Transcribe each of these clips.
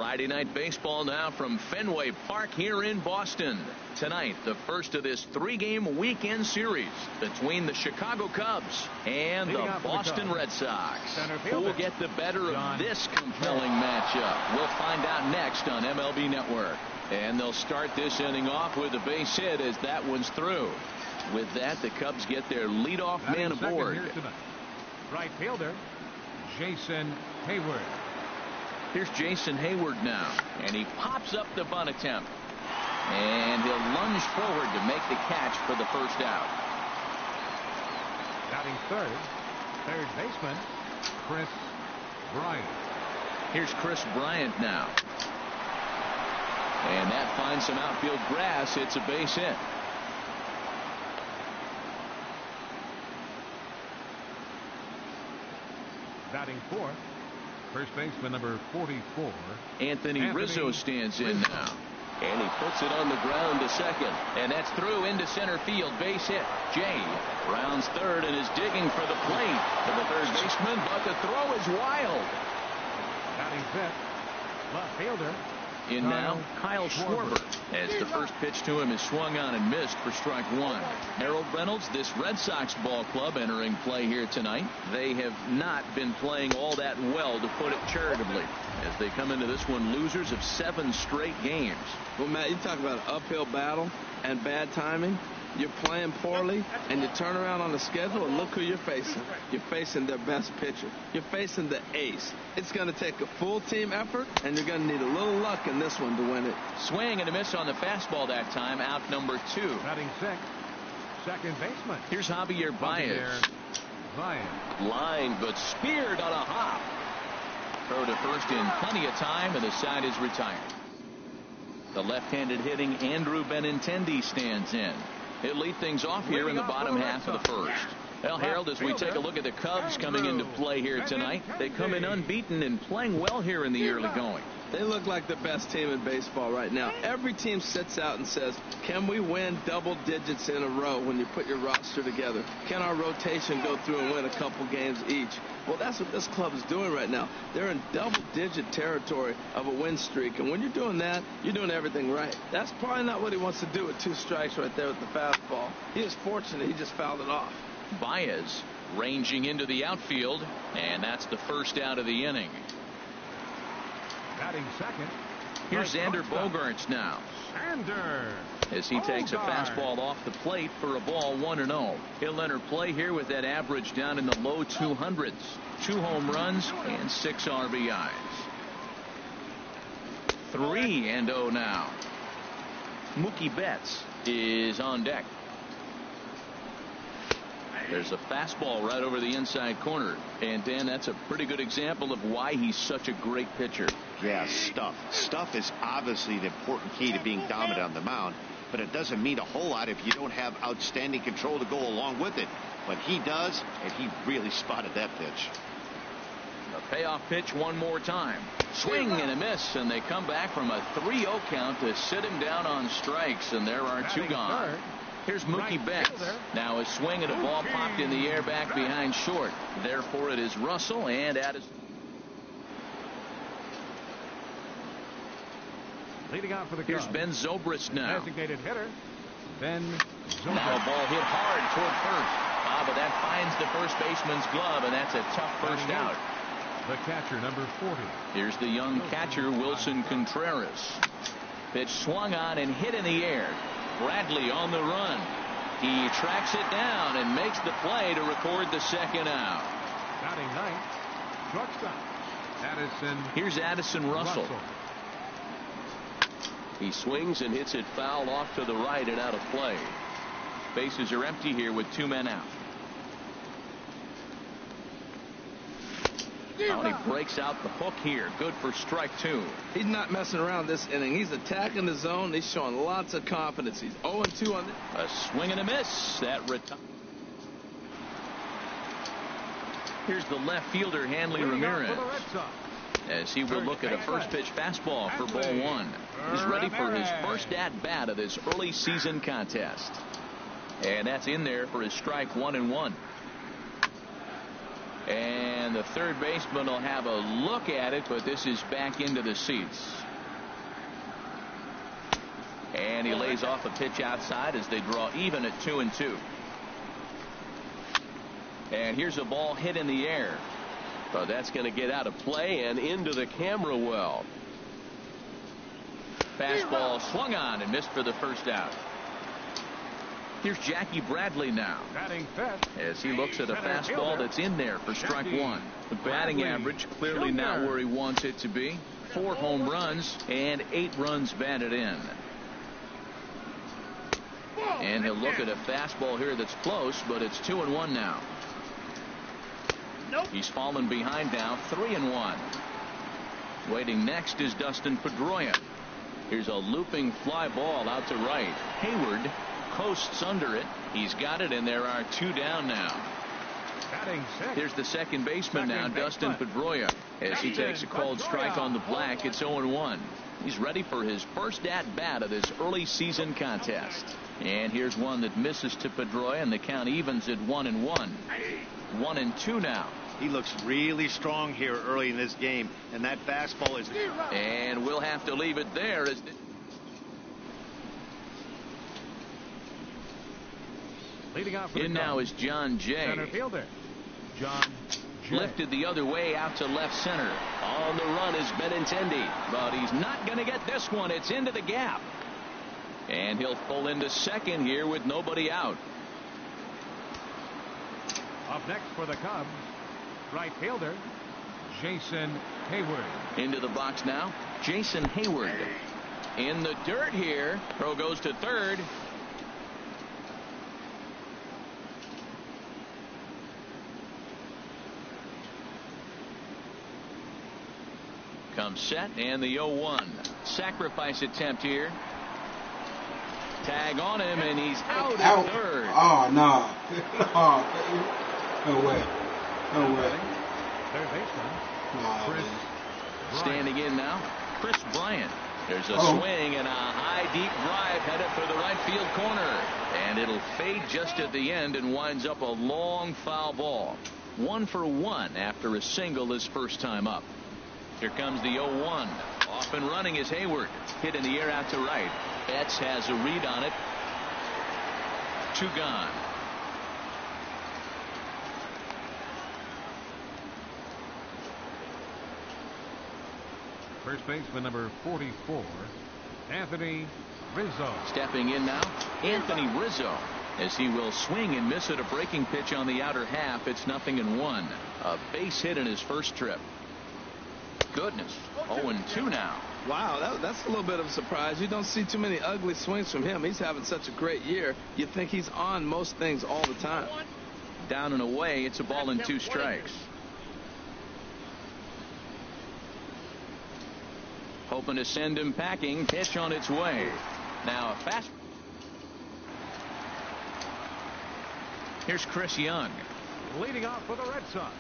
Friday night baseball now from Fenway Park here in Boston. Tonight, the first of this 3-game weekend series between the Chicago Cubs and the Boston Red Sox. Who will get the better of this compelling matchup? We'll find out next on MLB Network. And they'll start this inning off with a base hit as that one's through. With that, the Cubs get their leadoff man aboard. Right fielder, Jason Hayward. Here's Jason Hayward now, and he pops up the bunt attempt. And he'll lunge forward to make the catch for the first out. Batting third baseman, Chris Bryant. Here's Chris Bryant now. And that finds some outfield grass. It's a base hit. Batting fourth, first baseman number 44. Anthony Rizzo stands in now. And he puts it on the ground to second. And that's through into center field. Base hit. Jay rounds third and is digging for the plate to the third baseman, but the throw is wild. Batting fifth, left fielder. In now, Kyle Schwarber, as the first pitch to him is swung on and missed for strike one. Harold Reynolds, this Red Sox ball club entering play here tonight. They have not been playing all that well, to put it charitably, as they come into this one losers of 7 straight games. Well, Matt, you talk about an uphill battle and bad timing. You're playing poorly, and you turn around on the schedule, and look who you're facing. You're facing their best pitcher. You're facing the ace. It's going to take a full team effort, and you're going to need a little luck in this one to win it. Swing and a miss on the fastball that time. Out number 2. Batting sixth, second baseman. Here's Javier Baez. Line, but speared on a hop. Throw to first in plenty of time, and the side is retired. The left-handed hitting Andrew Benintendi stands in. He'll lead things off here in the bottom half of the first. Well, Harold, as we take a look at the Cubs coming into play here tonight, they come in unbeaten and playing well here in the early going. They look like the best team in baseball right now. Every team sits out and says, can we win double digits in a row when you put your roster together? Can our rotation go through and win a couple games each? Well, that's what this club is doing right now. They're in double-digit territory of a win streak, and when you're doing that, you're doing everything right. That's probably not what he wants to do with 2 strikes right there with the fastball. He is fortunate he just fouled it off. Baez ranging into the outfield, and that's the first out of the inning. Batting second. Here's Xander Bogaerts now. As he takes a fastball off the plate for a ball 1-0. He'll enter play here with that average down in the low 200s. 2 home runs and 6 RBIs. 3-0 now. Mookie Betts is on deck. There's a fastball right over the inside corner. And, Dan, that's a pretty good example of why he's such a great pitcher. Yeah, stuff. Stuff is obviously the important key to being dominant on the mound, but it doesn't mean a whole lot if you don't have outstanding control to go along with it. But he does, and he really spotted that pitch. A payoff pitch one more time. Swing and a miss, and they come back from a 3-0 count to sit him down on strikes, and there are 2 gone. Here's Mookie Betts. Now a swing and a ball popped in the air back behind short. Therefore it is Russell and Addison. Leading out for the Here's Cubs. Ben Zobrist now. Designated hitter, Ben Zobrist. Now a ball hit hard toward first. But that finds the first baseman's glove, and that's a tough first out. The catcher, number 40. Here's the young catcher, Wilson Contreras. Pitch swung on and hit in the air. Bradley on the run. He tracks it down and makes the play to record the second out. Batting ninth, shortstop, Addison. Here's Addison Russell. He swings and hits it foul off to the right and out of play. Bases are empty here with 2 men out. And he breaks out the hook here. Good for strike 2. He's not messing around this inning. He's attacking the zone. He's showing lots of confidence. He's 0-2 on this. A swing and a miss. That Here's the left fielder, Hanley Ramirez, as he will look at a first pitch fastball for ball 1. He's ready for his first at-bat of this early season contest. And that's in there for his strike 1-1. And the The third baseman will have a look at it, but this is back into the seats. And he lays off a pitch outside as they draw even at 2-2. And here's a ball hit in the air. But that's going to get out of play and into the camera well. Fastball swung on and missed for the first out. Here's Jackie Bradley now as he looks at a fastball that's in there for strike one. The batting average clearly not where he wants it to be. 4 home runs and 8 runs batted in. And he'll look at a fastball here that's close, but it's 2-1 now. He's fallen behind now, 3-1. Waiting next is Dustin Pedroia. Here's a looping fly ball out to right. Hayward coasts under it. He's got it, and there are 2 down now. Here's the second baseman now, Dustin Pedroia, as he takes a called strike on the black. It's 0-1. He's ready for his first at-bat of this early season contest. And here's one that misses to Pedroia, and the count evens at 1-1. 1-2 now. He looks really strong here early in this game, and that fastball is. And we'll have to leave it there. As leading off in now is John Jay. Center fielder John Jay. Lifted the other way out to left center. On the run is Benintendi. But he's not going to get this one. It's into the gap. And he'll pull into second here with nobody out. Up next for the Cubs, right fielder Jason Hayward. Into the box now, Jason Hayward. In the dirt here. Throw goes to third. Comes set, and the 0-1. Sacrifice attempt here. Tag on him, and he's out at third. Oh, no. No way. No way. Third baseman. No, standing in now, Chris Bryant. There's a swing and a high deep drive headed for the right field corner. And it'll fade just at the end and winds up a long foul ball. 1 for 1 after a single his first time up. Here comes the 0-1. Off and running is Hayward. Hit in the air out to right. Betts has a read on it. 2 gone. First baseman number 44, Anthony Rizzo. Stepping in now, Anthony Rizzo, as he will swing and miss at a breaking pitch on the outer half. It's 0-1. A base hit in his first trip. Goodness, 0-2 now. Wow, that's a little bit of a surprise. You don't see too many ugly swings from him. He's having such a great year. You think he's on most things all the time. Down and away, it's a ball and 2 strikes. Hoping to send him packing. Pitch on its way. Now a fast. Here's Chris Young. Leading off for the Red Sox.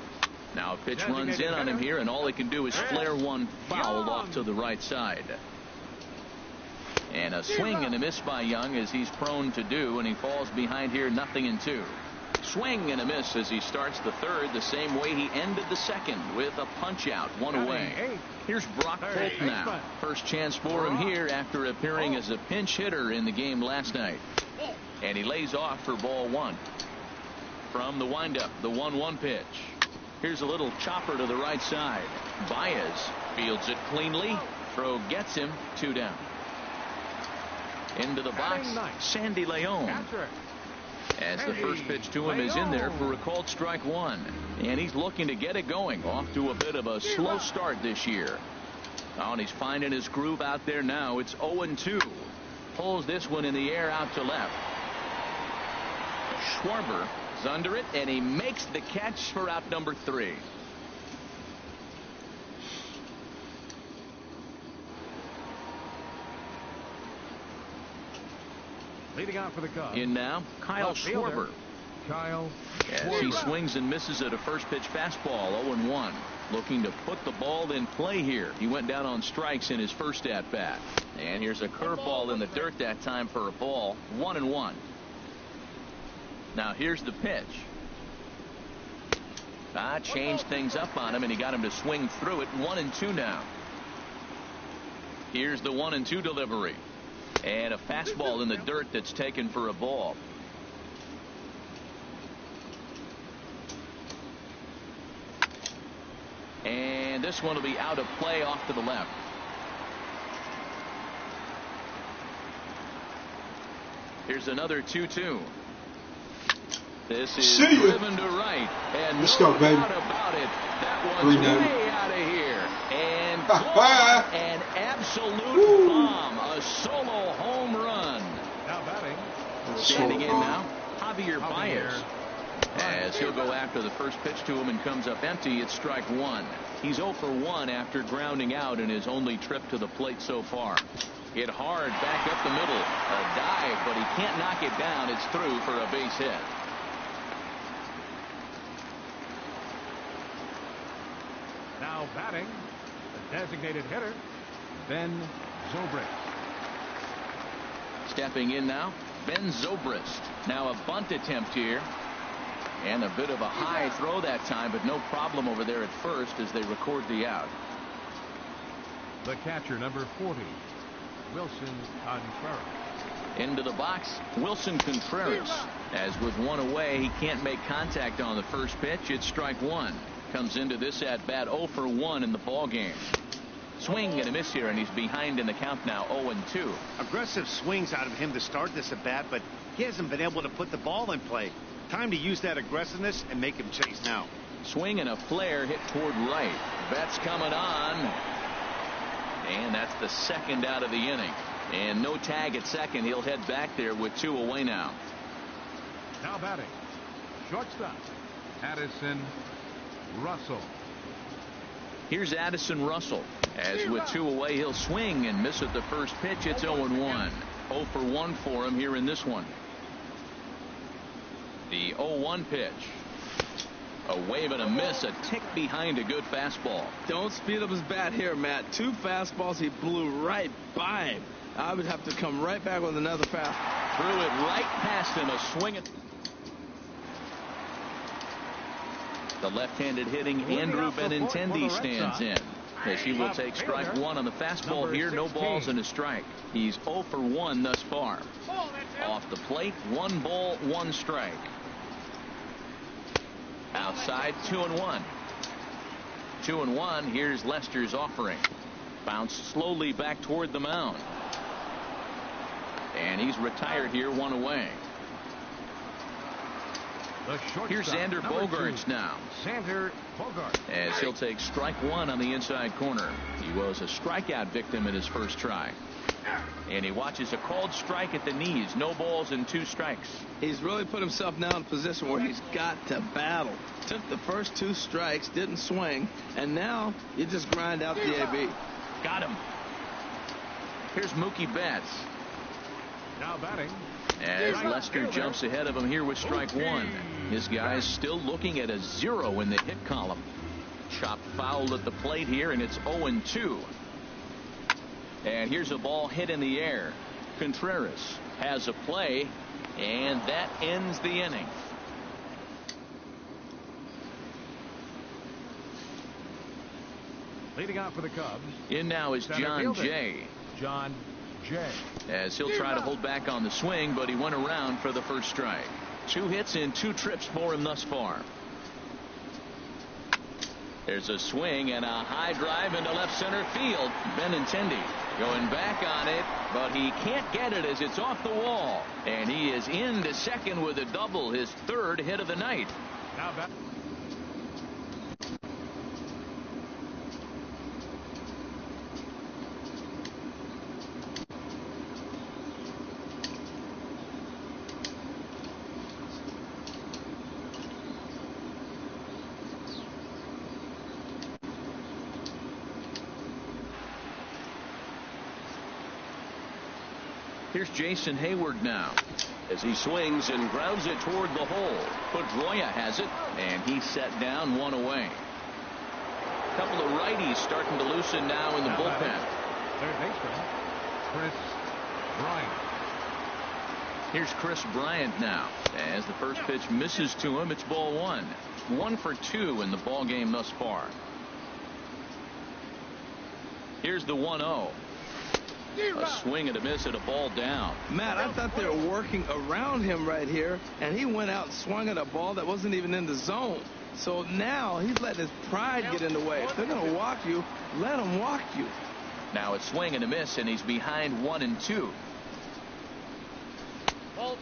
Now a pitch runs in on him here, and all he can do is flare one foul off to the right side. And a swing and a miss by Young, as he's prone to do, and he falls behind here 0-2. Swing and a miss as he starts the third the same way he ended the second, with a punch out, 1 away. Here's Brock Holt now. First chance for him here after appearing as a pinch hitter in the game last night. And he lays off for ball 1. From the windup, the 1-1 pitch. Here's a little chopper to the right side. Baez fields it cleanly. Throw gets him. 2 down. Into the box, Sandy Leon. As the first pitch to him is in there for a called strike 1. And he's looking to get it going. Off to a bit of a slow start this year. Oh, and he's finding his groove out there now. It's 0-2. Pulls this one in the air out to left. Schwarber is under it, and he makes the catch for out number 3. Leading out for the Cubs. In now, Kyle Schwarber. Kyle As he swings and misses at a first pitch fastball, 0-1. Looking to put the ball in play here. He went down on strikes in his first at bat. And here's a curveball in the dirt that time for a ball. 1-1. Now here's the pitch. Changed things up on him, and he got him to swing through it. 1-2 now. Here's the 1-2 delivery. And a fastball in the dirt that's taken for a ball. And this one will be out of play off to the left. Here's another 2-2. This is driven to right. And let's go, baby. About it. That one's way out of here. And an absolute bomb. A solo home run. Now batting. Standing in now, Javier Baez. As he'll go after the first pitch to him and comes up empty, it's strike one. He's 0 for 1 after grounding out in his only trip to the plate so far. Hit hard back up the middle. A dive, but he can't knock it down. It's through for a base hit. Now batting, the designated hitter, Ben Zobrist. Stepping in now, Ben Zobrist. Now a bunt attempt here. And a bit of a high throw that time, but no problem over there at first as they record the out. The catcher, number 40, Wilson Contreras. Into the box, Wilson Contreras. As with one away, he can't make contact on the first pitch. It's strike one. Comes into this at bat 0 for 1 in the ball game. Swing and a miss here, and he's behind in the count now, 0-2. Aggressive swings out of him to start this at bat, but he hasn't been able to put the ball in play. Time to use that aggressiveness and make him chase now. Swing and a flare hit toward right. That's coming on. And that's the second out of the inning. And no tag at second. He'll head back there with 2 away now. Now batting, shortstop, Addison Russell. Here's Addison Russell. As with 2 away, he'll swing and miss at the first pitch. It's 0-1. 0 for 1 for him here in this one. The 0-1 pitch. A wave and a miss, a tick behind a good fastball. Don't speed up his bat here, Matt. 2 fastballs, he blew right by him. I would have to come right back with another fastball. Threw it right past him, a swing. The left-handed hitting Andrew Benintendi stands in, as he will take strike one on the fastball here. No balls and a strike. He's 0 for 1 thus far. Off the plate, 1 ball, 1 strike. Outside, 2-1. 2-1. Here's Lester's offering. Bounced slowly back toward the mound. And he's retired here, 1 away. Here's Xander Bogaerts now. Xander Bogaerts. As he'll take strike 1 on the inside corner. He was a strikeout victim in his first try. And he watches a called strike at the knees. No balls and 2 strikes. He's really put himself now in a position where he's got to battle. Took the first 2 strikes, didn't swing, and now you just grind out the AB. Got him. Here's Mookie Betts. Now batting. As Lester jumps ahead of him here with strike 1. His guy's still looking at a 0 in the hit column. Chopped foul at the plate here, and it's 0-2. And here's a ball hit in the air. Contreras has a play, and that ends the inning. Leading out for the Cubs. In now is John Jay. John Jay. As he'll try to hold back on the swing, but he went around for the first strike. 2 hits in 2 trips for him thus far. There's a swing and a high drive into left center field. Benintendi going back on it, but he can't get it as it's off the wall. And he is into second with a double, his 3rd hit of the night. Now back. Here's Jason Hayward now. As he swings and grounds it toward the hole. Pedroia has it, and he's set down 1 away. A couple of righties starting to loosen now in the bullpen. Third baseman, Chris Bryant. Here's Chris Bryant now. As the first pitch misses to him, it's ball 1. 1 for 2 in the ball game thus far. Here's the 1-0. A swing and a miss at a ball down. Matt, I thought they were working around him right here, and he went out and swung at a ball that wasn't even in the zone. So now he's letting his pride get in the way. If they're going to walk you, let them walk you. Now a swing and a miss, and he's behind 1-2.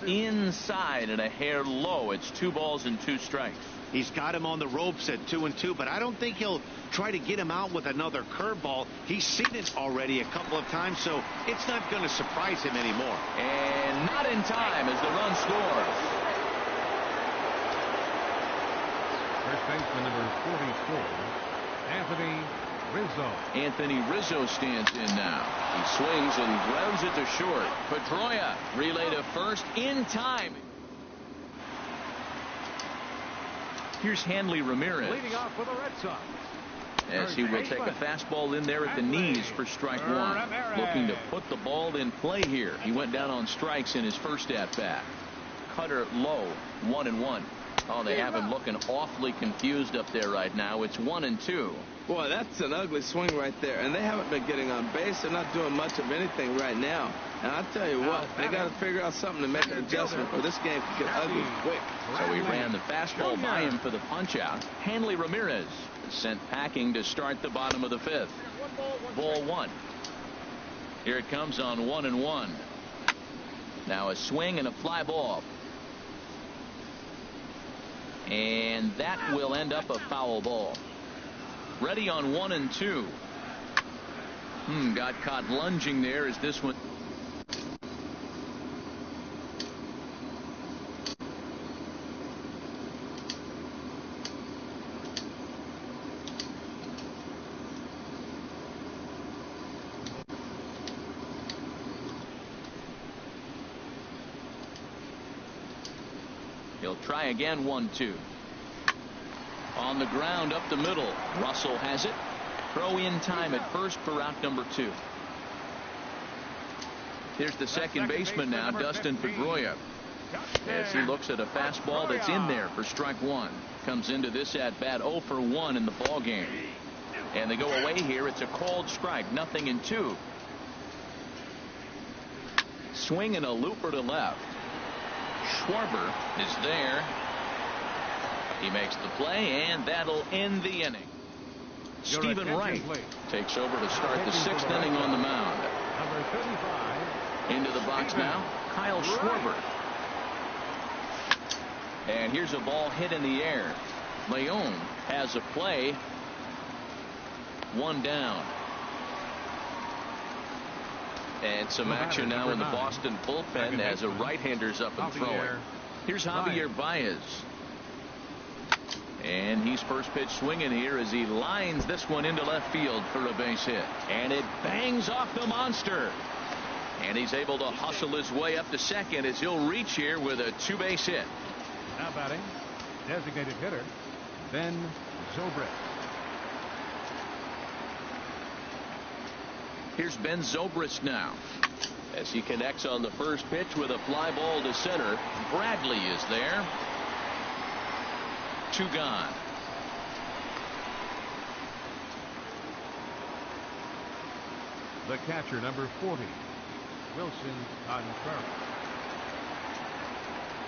Inside and a hair low. It's 2 balls and 2 strikes. He's got him on the ropes at 2-2, but I don't think he'll try to get him out with another curveball. He's seen it already a couple of times, so it's not going to surprise him anymore. And not in time as the run scores. First baseman number 44, Anthony Rizzo. Anthony Rizzo stands in now. He swings and grounds it to short. Pedroia relay to first in time. Here's Hanley Ramirez. Leading off for the Red Sox. As he will take a fastball in there at the knees for strike 1. Looking to put the ball in play here. He went down on strikes in his first at-bat. Cutter low, 1-1. Oh, they have him looking awfully confused up there right now. It's 1-2. Boy, that's an ugly swing right there. And they haven't been getting on base. They're not doing much of anything right now. And I'll tell you what, they got to figure out something to make an adjustment, or this game could get ugly quick. So he ran the fastball by him for the punch-out. Hanley Ramirez is sent packing to start the bottom of the 5th. Ball 1. Here it comes on 1-1. Now a swing and a fly ball. And that will end up a foul ball. Ready on 1-2. Got caught lunging there as this one. He'll try again. 1-2. On the ground up the middle. Russell has it. Throw in time at first for out number 2. Here's the second baseman now, Dustin Pedroia, as he looks at a fastball that's in there for strike 1. Comes into this at bat 0 for 1 in the ball game. And they go away here. It's a called strike. 0-2. Swing and a looper to left. Schwarber is there. He makes the play, and that'll end the inning. Stephen Wright takes over to start the 6th inning on the mound. Number 35. Into the box now, Kyle Schwarber. And here's a ball hit in the air. Leon has a play. 1 down. And some action now in the Boston bullpen as a right-hander's up and throwing. Here's Javier Baez. And he's first pitch swinging here as he lines this one into left field for a base hit. And it bangs off the monster. And he's able to hustle his way up to second as he'll reach here with a 2-base hit. Now batting, designated hitter, Ben Zobrist. Here's Ben Zobrist now. As he connects on the first pitch with a fly ball to center. Bradley is there. 2 gone. The catcher, number 40, Wilson Contreras.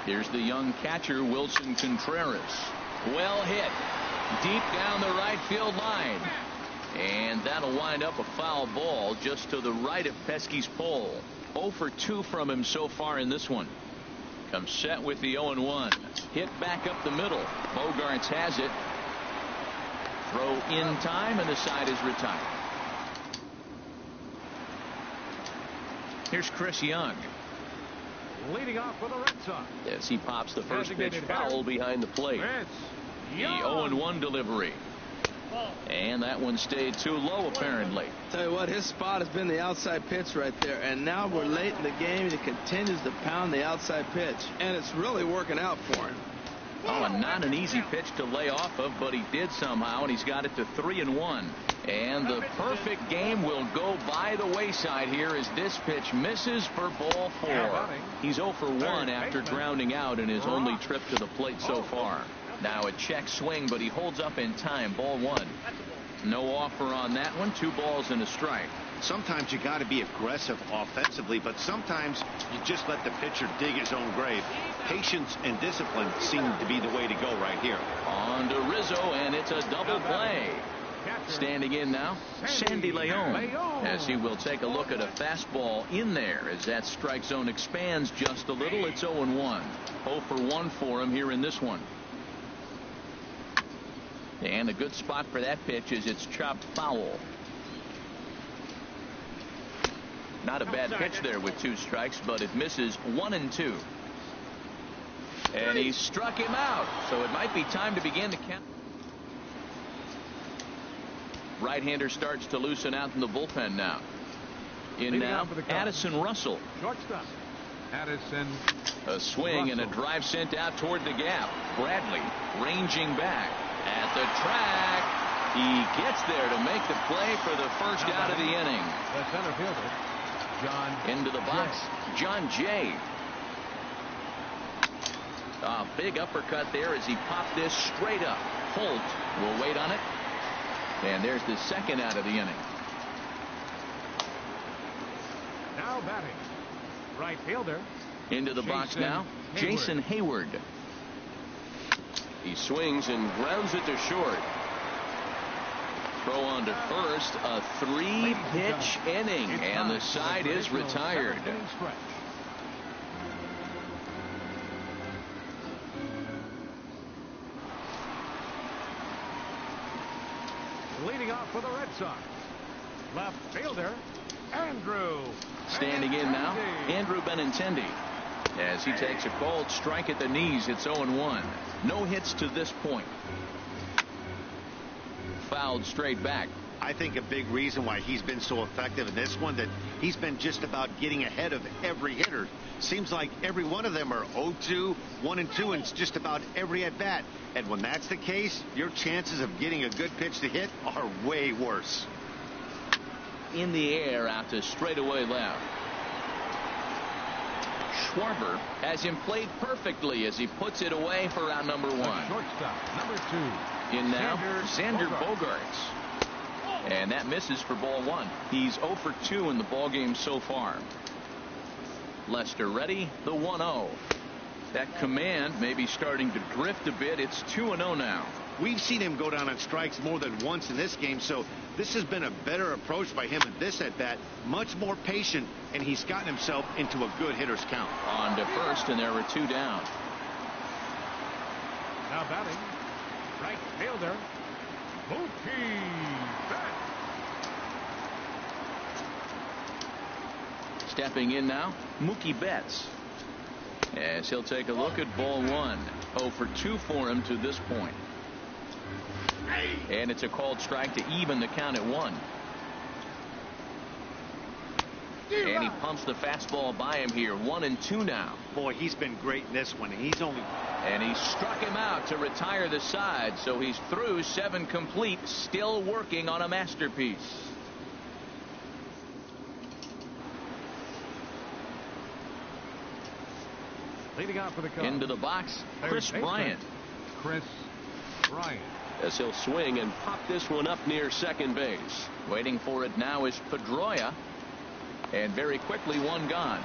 Here's the young catcher, Wilson Contreras. Well hit. Deep down the right field line. And that'll wind up a foul ball just to the right of Pesky's pole. 0 for 2 from him so far in this one. Comes set with the 0-1. Hit back up the middle. Bogarts has it. Throw in time, and the side is retired. Here's Chris Young. Leading off for the Red Sox. As he pops the first pitch foul behind the plate. The 0-1 delivery. And that one stayed too low, apparently. Tell you what, his spot has been the outside pitch right there. And now we're late in the game, and he continues to pound the outside pitch. And it's really working out for him. Oh, and not an easy pitch to lay off of, but he did somehow, and he's got it to 3-1. And the perfect game will go by the wayside here as this pitch misses for ball 4. He's 0 for 1 after grounding out in his only trip to the plate so far. Now a check swing, but he holds up in time. Ball one. No offer on that one. 2 balls and a strike. Sometimes you got to be aggressive offensively, but sometimes you just let the pitcher dig his own grave. Patience and discipline seem to be the way to go right here. On to Rizzo, and it's a double play. Standing in now, Sandy Leon, as he will take a look at a fastball in there as that strike zone expands just a little. It's 0-1. 0 for 1 for him here in this one. And a good spot for that pitch is it's chopped foul. Not a bad pitch there with 2 strikes, but it misses 1-2. And he struck him out, so it might be time to begin to count. Right-hander starts to loosen out in the bullpen now. In now, Addison Russell. Shortstop, Addison. A swing and a drive sent out toward the gap. Bradley ranging back at the track. He gets there to make the play for the first out of the inning. The center fielder, John into the box, John Jay. A big uppercut there as he popped this straight up. Holt will wait on it. And there's the second out of the inning. Now batting, right fielder. Into the box now, Jason Hayward. He swings and grounds it to short. Throw on to first. A 3-pitch inning, and the side is retired. Leading off for the Red Sox, left fielder, Andrew. Standing in now, Andrew Benintendi. As he takes a cold strike at the knees, it's 0-1. No hits to this point. Fouled straight back. I think a big reason why he's been so effective in this one, that he's been just about getting ahead of every hitter. Seems like every one of them are 0-2, 1-2, and it's just about every at bat. And when that's the case, your chances of getting a good pitch to hit are way worse. In the air out to straightaway left. Schwarber has him played perfectly as he puts it away for out number 1. Shortstop, number 2. In now, Xander Bogaerts. And that misses for ball 1. He's 0 for 2 in the ball game so far. Lester ready, the 1-0. That command may be starting to drift a bit. It's 2-0 now. We've seen him go down on strikes more than once in this game, so this has been a better approach by him at this at bat. Much more patient, and he's gotten himself into a good hitter's count. On to first, and there are 2 down. Now batting, right fielder, Mookie Betts. Stepping in now, Mookie Betts. As he'll take a look at ball 1. 0 for 2 for him to this point. And it's a called strike to even the count at 1. And he pumps the fastball by him here. 1-2 now. Boy, he's been great in this one. And he struck him out to retire the side. So he's through 7 complete, still working on a masterpiece. Leading out for the Cubs. Into the box, Chris Bryant. Chris Bryant. As he'll swing and pop this one up near second base. Waiting for it now is Pedroia. And very quickly, 1 gone.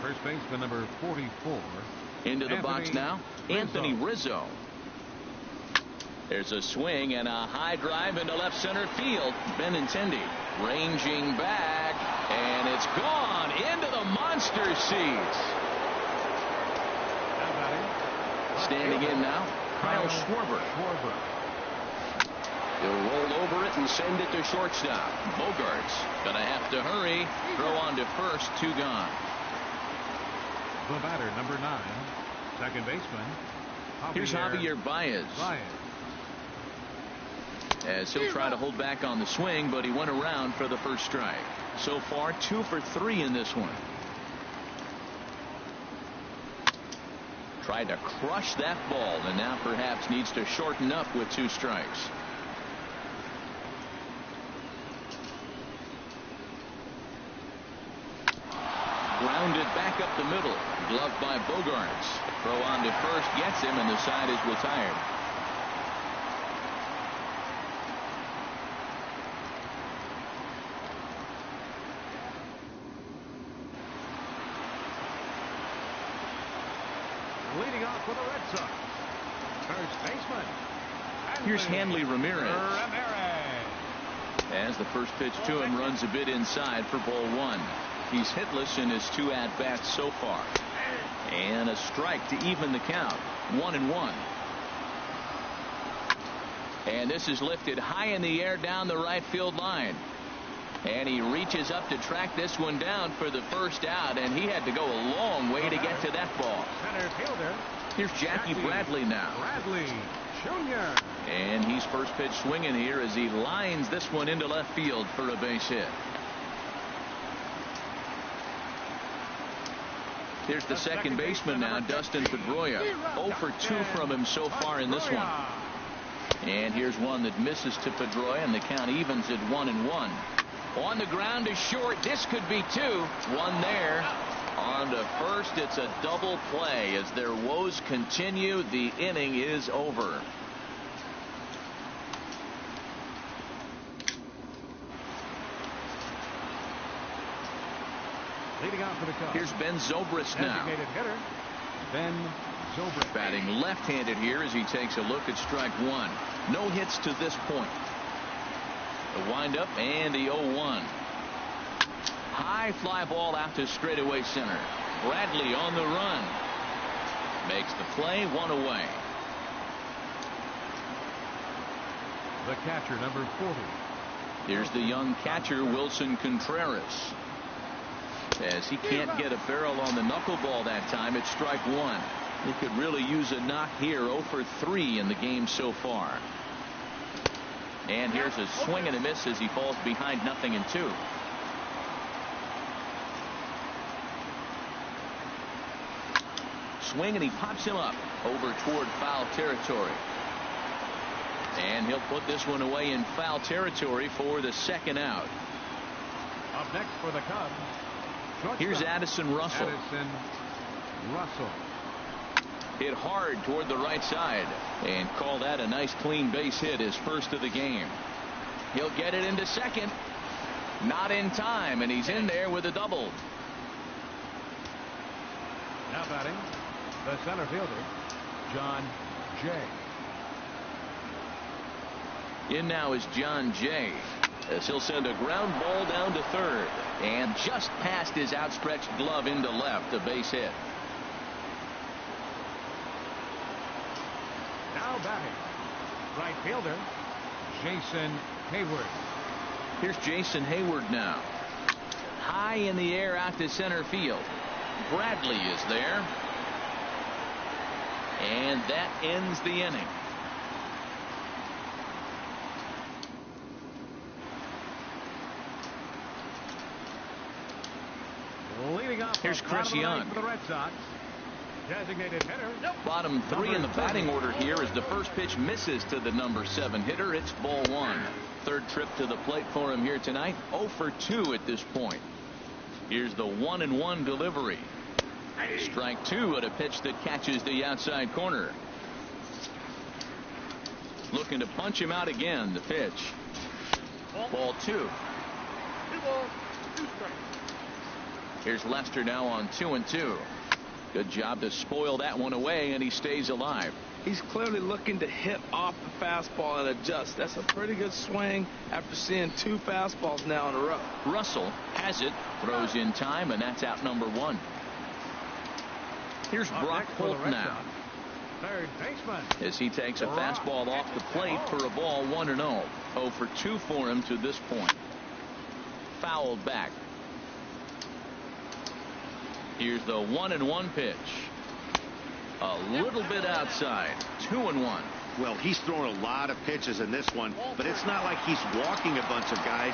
First baseman number 44. Into the box now, Anthony Rizzo. There's a swing and a high drive into left center field. Benintendi ranging back, and it's gone into the monster seats. Standing in now, Kyle Schwarber. He'll roll over it and send it to shortstop. Bogaerts gonna have to hurry. Throw on to first, 2 gone. The batter, number 9, second baseman. Here's Javier Baez. As he'll try to hold back on the swing, but he went around for the first strike. So far, 2 for 3 in this one. Tried to crush that ball, and now perhaps needs to shorten up with 2 strikes. Grounded back up the middle. Gloved by Bogarts. Throw on to first gets him, and the side is retired. Leading off for the Red Sox, first baseman. Here's Hanley Ramirez. As the first pitch to him runs a bit inside for ball one. He's hitless in his 2 at-bats so far. And a strike to even the count. 1-1. And this is lifted high in the air down the right field line. And he reaches up to track this one down for the first out, and he had to go a long way to get to that ball. Center fielder. Here's Jackie Bradley now. Bradley Jr. And he's first pitch swinging here as he lines this one into left field for a base hit. Here's the second baseman now, Dustin Pedroia. 0 for 2 from him so far in this one. And here's one that misses to Pedroia, and the count evens at 1-1. On the ground is short. This could be 2. One there. On to first. It's a double play. As their woes continue, the inning is over. Leading off for the Cubs. Here's Ben Zobrist now. Designated hitter, Ben Zobrist. Batting left-handed here as he takes a look at strike one. No hits to this point. The windup and the 0-1. High fly ball out to straightaway center. Bradley on the run. Makes the play, 1 away. The catcher, number 40. Here's the young catcher, Wilson Contreras. As he can't get a barrel on the knuckleball that time, it's strike one. He could really use a knock here. 0 for 3 in the game so far. And here's a swing and a miss as he falls behind 0-2. Swing, and he pops him up over toward foul territory. And he'll put this one away in foul territory for the second out. Up next for the Cubs. Here's Addison Russell. Addison Russell. Hit hard toward the right side and call that a nice clean base hit, his first of the game. He'll get it into second. Not in time, and he's in there with a double. Now batting, the center fielder, John Jay. In now is John Jay, as he'll send a ground ball down to third and just past his outstretched glove into left, a base hit. Now batting, right fielder, Jason Hayward. Here's Jason Hayward now. High in the air out to center field. Bradley is there. And that ends the inning. Leading off. Here's Chris Young. For the Red Sox. Designated hitter. Bottom 3 in the batting order here as the first pitch misses to the number 7 hitter. It's ball 1. Third trip to the plate for him here tonight. 0 for 2 at this point. Here's the 1-1 delivery. Strike 2 at a pitch that catches the outside corner. Looking to punch him out again. The pitch. Ball 2. Here's Lester now on 2-2. Good job to spoil that one away, and he stays alive. He's clearly looking to hit off the fastball and adjust. That's a pretty good swing after seeing 2 fastballs now in a row. Russell has it, throws in time, and that's out number 1. Here's Brock Holt now. Third baseman. As he takes a fastball off the plate for a ball 1-0. 0 for 2 for him to this point. Fouled back. Here's the 1-1 pitch. A little bit outside. 2-1. Well, he's thrown a lot of pitches in this one, but it's not like he's walking a bunch of guys.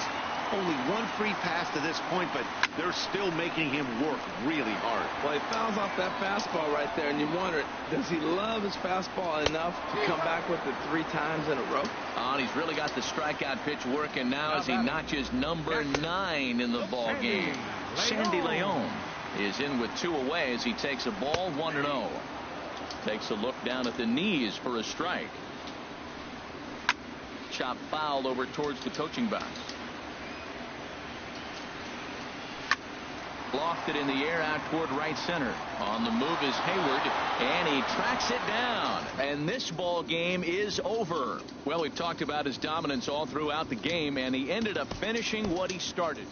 Only 1 free pass to this point, but they're still making him work really hard. Well, he fouls off that fastball right there, and you wonder, does he love his fastball enough to come back with it 3 times in a row? Oh, and he's really got the strikeout pitch working now as he notches number 9 in the ball game. Sandy Leon. is in with 2 away as he takes a ball 1-0. Takes a look down at the knees for a strike. Chop foul over towards the coaching box. Lofted in the air out toward right center. On the move is Hayward, and he tracks it down. And this ball game is over. Well, we've talked about his dominance all throughout the game, and he ended up finishing what he started.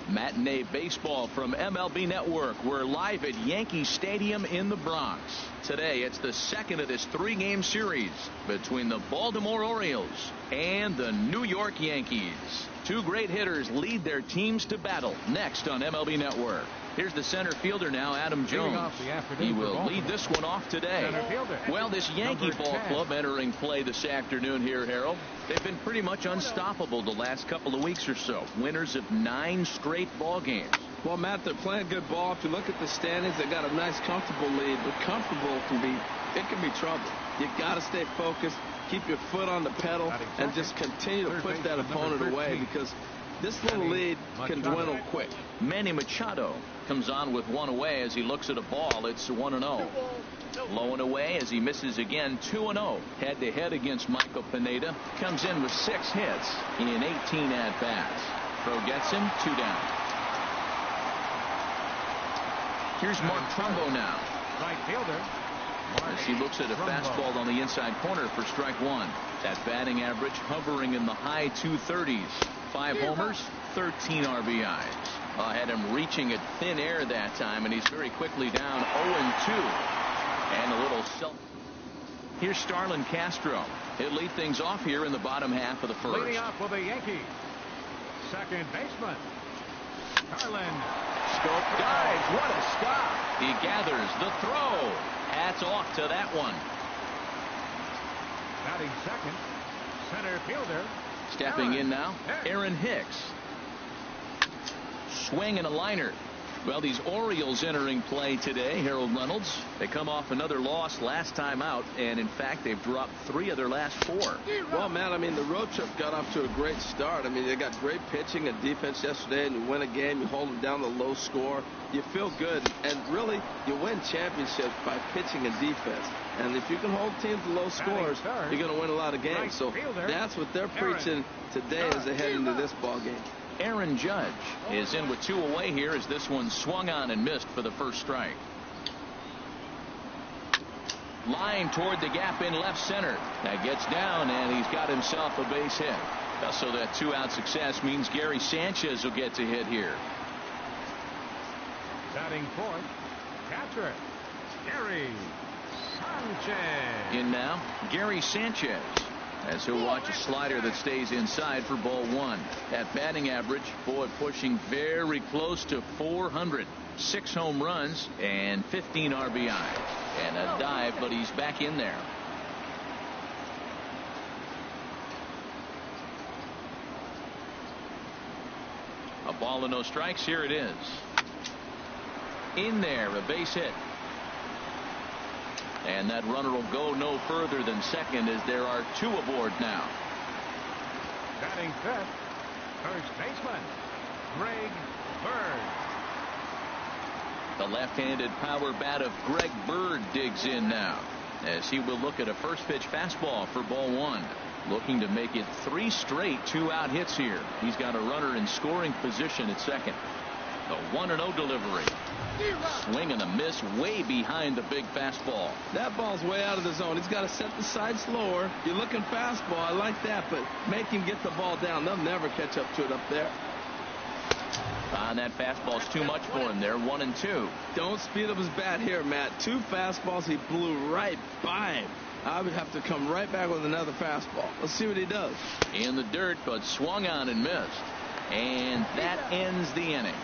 Matinee baseball from MLB Network. We're live at Yankee Stadium in the Bronx. Today, it's the second of this 3-game series between the Baltimore Orioles and the New York Yankees. 2 great hitters lead their teams to battle next on MLB Network. Here's the center fielder now, Adam Jones. He will lead this one off today. Well, this Yankee ball club entering play this afternoon here, Harold. They've been pretty much unstoppable the last couple of weeks or so. Winners of 9 straight ball games. Well, Matt, they're playing good ball. If you look at the standings, they got a nice, comfortable lead. But comfortable can be trouble. You got to stay focused, keep your foot on the pedal, and just continue to put that opponent away because this little lead can dwindle quick. Manny Machado comes on with 1 away as he looks at a ball. It's 1-0. Low and away as he misses again. 2-0. Head-to-head against Michael Pineda. Comes in with 6 hits in 18 at-bats. Throw gets him 2 down. Here's Mark Trumbo now. Right fielder. As he looks at a fastball on the inside corner for strike 1. That batting average hovering in the high 230s. 5 homers, 13 RBIs. Had him reaching at thin air that time, and he's very quickly down 0-2. And a little self. Here's Starlin Castro. He'll lead things off here in the bottom half of the first. Leading off for the Yankees, second baseman, Starlin. Scope dives. What a stop. He gathers the throw. Hats off to that one. Batting second, center fielder. Stepping in now, Aaron Hicks. Swing and a liner. Well, these Orioles entering play today, Harold Reynolds. They come off another loss last time out, and in fact, they've dropped 3 of their last 4. Well, man, I mean, the road trip got off to a great start. I mean, they got great pitching and defense yesterday, and you win a game, you hold them down to low score. You feel good, and really, you win championships by pitching and defense. And if you can hold teams to low scores, you're going to win a lot of games. So that's what they're preaching today as they head into this ball game. Aaron Judge is in with 2 away here as this one swung on and missed for the first strike. Line toward the gap in left center. That gets down, and he's got himself a base hit. So that 2-out success means Gary Sanchez will get to hit here. Batting fourth, catcher, Gary Sanchez. In now, Gary Sanchez, as he'll watch a slider that stays inside for ball one. That batting average, boy, pushing very close to 400. 6 home runs and 15 RBI. And a dive, but he's back in there. A ball and no strikes. Here it is. In there, a base hit. And that runner will go no further than second, as there are 2 aboard now. Batting fifth, first baseman, Greg Bird. The left-handed power bat of Greg Bird digs in now, as he will look at a first pitch fastball for ball one. Looking to make it 3 straight 2-out hits here. He's got a runner in scoring position at second. The 1-0 delivery. Swing and a miss way behind the big fastball. That ball's way out of the zone. He's got to set the sights lower. You're looking fastball. I like that, but make him get the ball down. They'll never catch up to it up there. And that fastball's too much for him there. 1-2. Don't speed up his bat here, Matt. 2 fastballs. He blew right by him. I would have to come right back with another fastball. Let's see what he does. In the dirt, but swung on and missed. And that ends the inning.